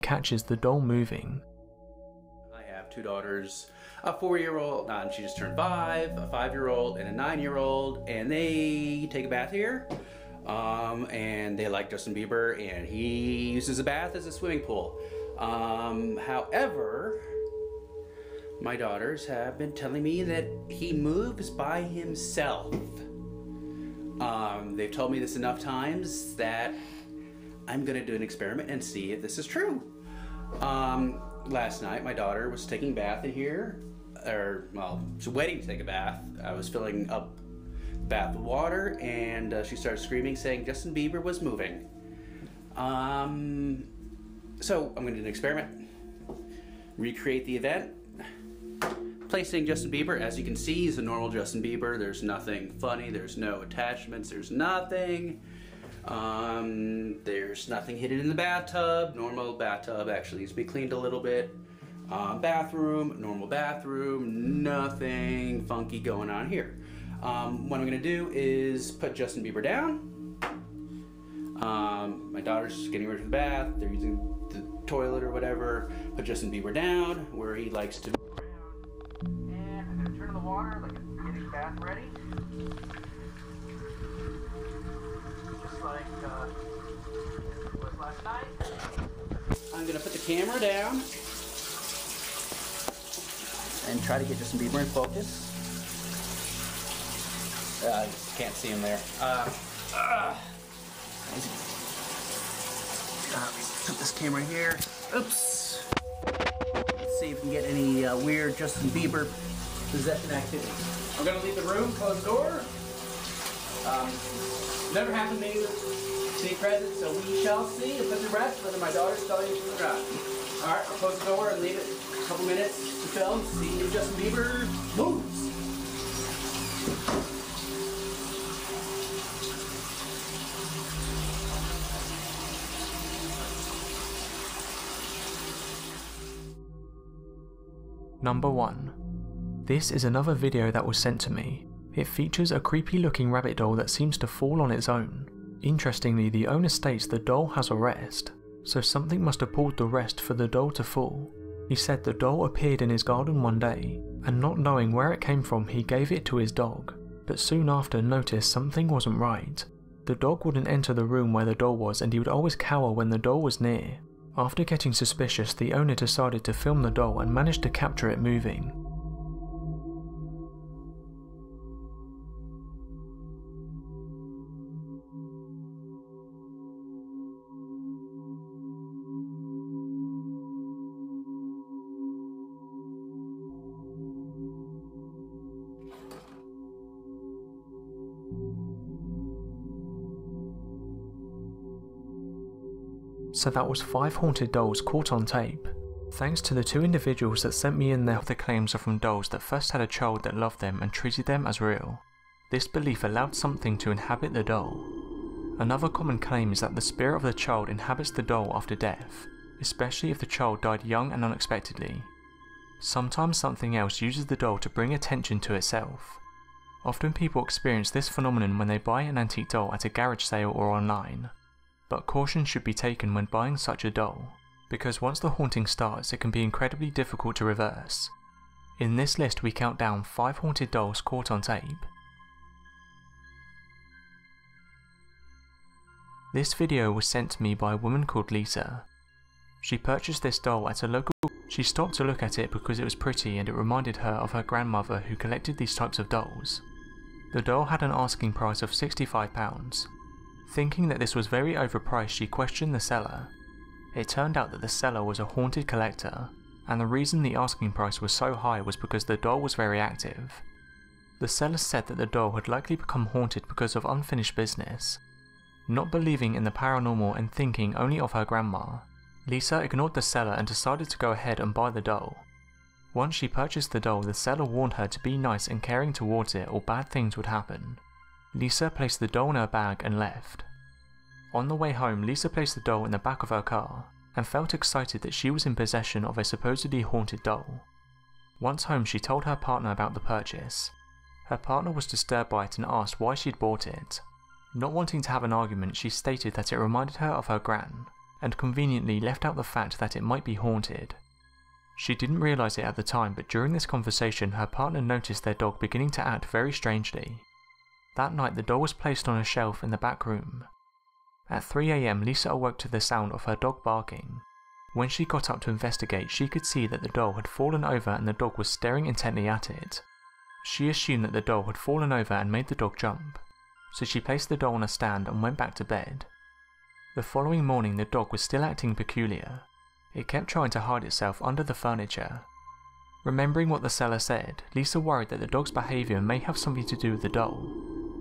catches the doll moving. I have two daughters, a 4-year-old, and she just turned 5, a 5-year-old, and a 9-year-old, and they take a bath here. And they like Justin Bieber, and he uses a bath as a swimming pool. However, my daughters have been telling me that he moves by himself. They've told me this enough times that I'm gonna do an experiment and see if this is true. Last night my daughter was taking a bath in here, well, she was waiting to take a bath. I was filling up the bath with water, and she started screaming, saying Justin Bieber was moving. So I'm gonna do an experiment, recreate the event, placing Justin Bieber. As you can see, he's a normal Justin Bieber. There's nothing funny, there's no attachments, there's nothing. There's nothing hidden in the bathtub. Normal bathtub, actually needs to be cleaned a little bit. Bathroom, normal bathroom, nothing funky going on here. What I'm gonna do is put Justin Bieber down. My daughter's getting ready for the bath. They're using the toilet or whatever. Put Justin Bieber down where he likes to. And I'm gonna turn on the water like it's getting the bath ready. Just like was last night. I'm gonna put the camera down and try to get Justin Bieber in focus. You can't see him there. Put this camera here. Oops. Let's see if we can get any weird Justin Bieber possession activity. I'm gonna leave the room, close the door. Never happened to me with any presents, so we shall see and put the rest whether my daughter's telling you or not. Alright, I'll close the door and leave it a couple minutes to film, see if Justin Bieber moves. Number 1. This is another video that was sent to me. It features a creepy looking rabbit doll that seems to fall on its own. Interestingly, the owner states the doll has a rest, so something must have pulled the rest for the doll to fall. He said the doll appeared in his garden one day, and not knowing where it came from he gave it to his dog, but soon after noticed something wasn't right. The dog wouldn't enter the room where the doll was, and he would always cower when the doll was near. After getting suspicious, the owner decided to film the doll and managed to capture it moving. So that was 5 haunted dolls caught on tape. Thanks to the 2 individuals that sent me in their claims are from dolls that first had a child that loved them and treated them as real. This belief allowed something to inhabit the doll. Another common claim is that the spirit of the child inhabits the doll after death, especially if the child died young and unexpectedly. Sometimes something else uses the doll to bring attention to itself. Often people experience this phenomenon when they buy an antique doll at a garage sale or online. But caution should be taken when buying such a doll, because once the haunting starts it can be incredibly difficult to reverse. In this list we count down 5 haunted dolls caught on tape. This video was sent to me by a woman called Lisa. She purchased this doll at a local. She stopped to look at it because it was pretty and it reminded her of her grandmother who collected these types of dolls. The doll had an asking price of £65. Thinking that this was very overpriced, she questioned the seller. It turned out that the seller was a haunted collector, and the reason the asking price was so high was because the doll was very active. The seller said that the doll had likely become haunted because of unfinished business. Not believing in the paranormal and thinking only of her grandma, Lisa ignored the seller and decided to go ahead and buy the doll. Once she purchased the doll, the seller warned her to be nice and caring towards it or bad things would happen. Lisa placed the doll in her bag and left. On the way home, Lisa placed the doll in the back of her car and felt excited that she was in possession of a supposedly haunted doll. Once home, she told her partner about the purchase. Her partner was disturbed by it and asked why she'd bought it. Not wanting to have an argument, she stated that it reminded her of her gran. and conveniently left out the fact that it might be haunted. She didn't realise it at the time, but during this conversation her partner noticed their dog beginning to act very strangely. That night the doll was placed on a shelf in the back room. At 3 AM Lisa awoke to the sound of her dog barking. When she got up to investigate, she could see that the doll had fallen over and the dog was staring intently at it. She assumed that the doll had fallen over and made the dog jump, so she placed the doll on a stand and went back to bed. The following morning the dog was still acting peculiar. It kept trying to hide itself under the furniture. Remembering what the seller said, Lisa worried that the dog's behaviour may have something to do with the doll.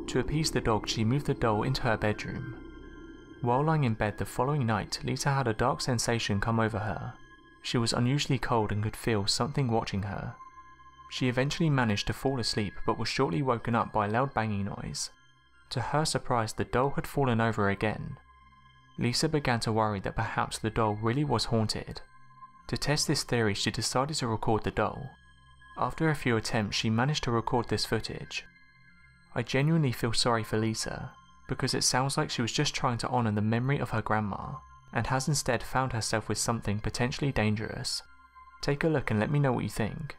To appease the dog, she moved the doll into her bedroom. While lying in bed the following night, Lisa had a dark sensation come over her. She was unusually cold and could feel something watching her. She eventually managed to fall asleep but was shortly woken up by a loud banging noise. To her surprise, the doll had fallen over again. Lisa began to worry that perhaps the doll really was haunted. To test this theory, she decided to record the doll. After a few attempts, she managed to record this footage. I genuinely feel sorry for Lisa, because it sounds like she was just trying to honour the memory of her grandma, and has instead found herself with something potentially dangerous. Take a look and let me know what you think.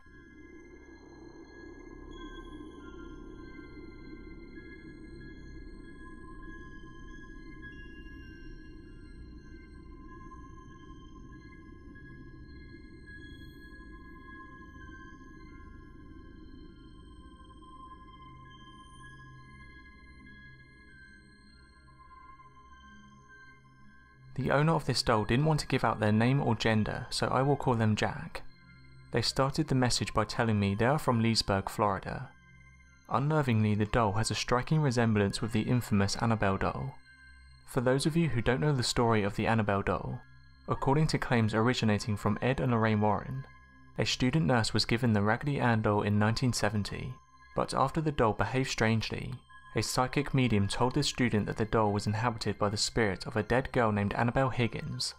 The owner of this doll didn't want to give out their name or gender, so I will call them Jack. They started the message by telling me they are from Leesburg, Florida. Unnervingly, the doll has a striking resemblance with the infamous Annabelle doll. For those of you who don't know the story of the Annabelle doll, according to claims originating from Ed and Lorraine Warren, a student nurse was given the Raggedy Ann doll in 1970, but after the doll behaved strangely, a psychic medium told the student that the doll was inhabited by the spirit of a dead girl named Annabelle Higgins.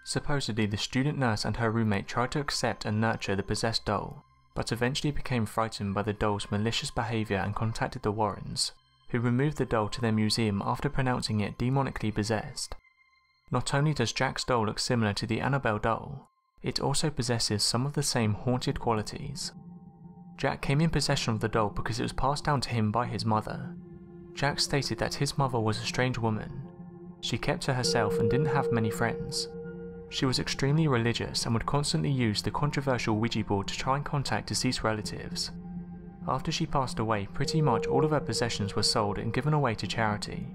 Supposedly, the student nurse and her roommate tried to accept and nurture the possessed doll, but eventually became frightened by the doll's malicious behaviour and contacted the Warrens, who removed the doll to their museum after pronouncing it demonically possessed. Not only does Jack's doll look similar to the Annabelle doll, it also possesses some of the same haunted qualities. Jack came in possession of the doll because it was passed down to him by his mother. Jack stated that his mother was a strange woman. She kept to herself and didn't have many friends. She was extremely religious and would constantly use the controversial Ouija board to try and contact deceased relatives. After she passed away, pretty much all of her possessions were sold and given away to charity,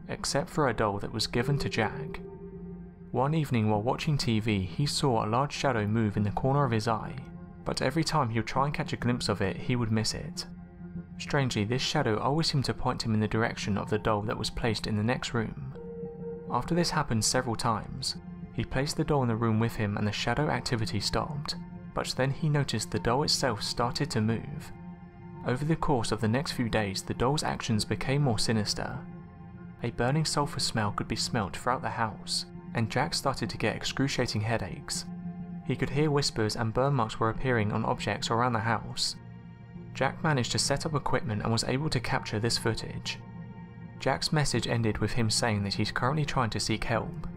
except for a doll that was given to Jack. One evening while watching TV, he saw a large shadow move in the corner of his eye, but every time he would try and catch a glimpse of it, he would miss it. Strangely, this shadow always seemed to point him in the direction of the doll that was placed in the next room. After this happened several times, he placed the doll in the room with him and the shadow activity stopped, but then he noticed the doll itself started to move. Over the course of the next few days, the doll's actions became more sinister. A burning sulphur smell could be smelt throughout the house, and Jack started to get excruciating headaches. He could hear whispers and burn marks were appearing on objects around the house. Jack managed to set up equipment and was able to capture this footage. Jack's message ended with him saying that he's currently trying to seek help.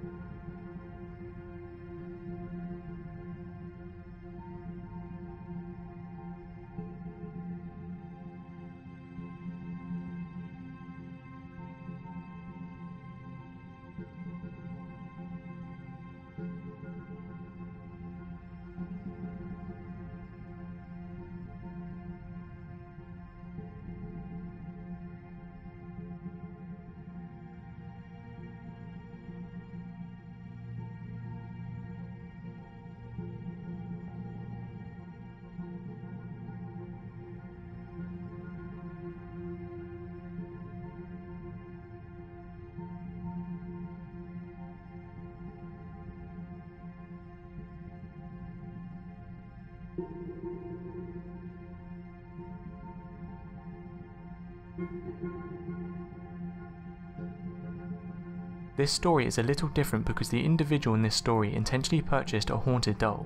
This story is a little different because the individual in this story intentionally purchased a haunted doll.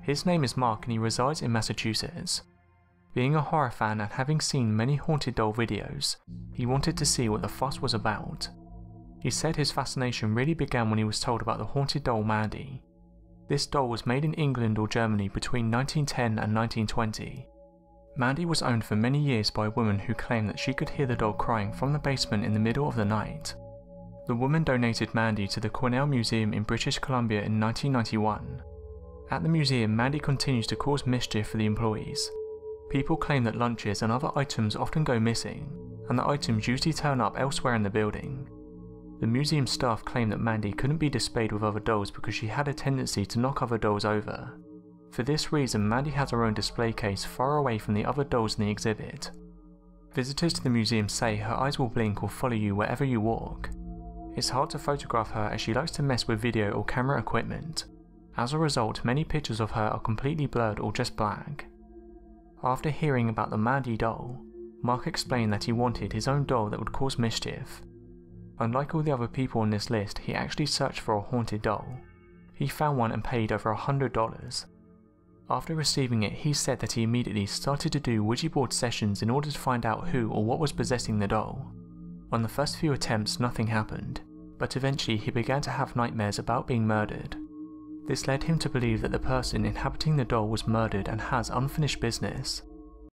His name is Mark and he resides in Massachusetts. Being a horror fan and having seen many haunted doll videos, he wanted to see what the fuss was about. He said his fascination really began when he was told about the haunted doll Mandy. This doll was made in England or Germany between 1910 and 1920. Mandy was owned for many years by a woman who claimed that she could hear the doll crying from the basement in the middle of the night. The woman donated Mandy to the Cornell Museum in British Columbia in 1991. At the museum, Mandy continues to cause mischief for the employees. People claim that lunches and other items often go missing, and the items usually turn up elsewhere in the building. The museum staff claim that Mandy couldn't be displayed with other dolls because she had a tendency to knock other dolls over. For this reason, Mandy has her own display case far away from the other dolls in the exhibit. Visitors to the museum say her eyes will blink or follow you wherever you walk. It's hard to photograph her as she likes to mess with video or camera equipment. As a result, many pictures of her are completely blurred or just black. After hearing about the Mandy doll, Mark explained that he wanted his own doll that would cause mischief. Unlike all the other people on this list, he actually searched for a haunted doll. He found one and paid over $100. After receiving it, he said that he immediately started to do Ouija board sessions in order to find out who or what was possessing the doll. On the first few attempts, nothing happened, but eventually he began to have nightmares about being murdered. This led him to believe that the person inhabiting the doll was murdered and has unfinished business.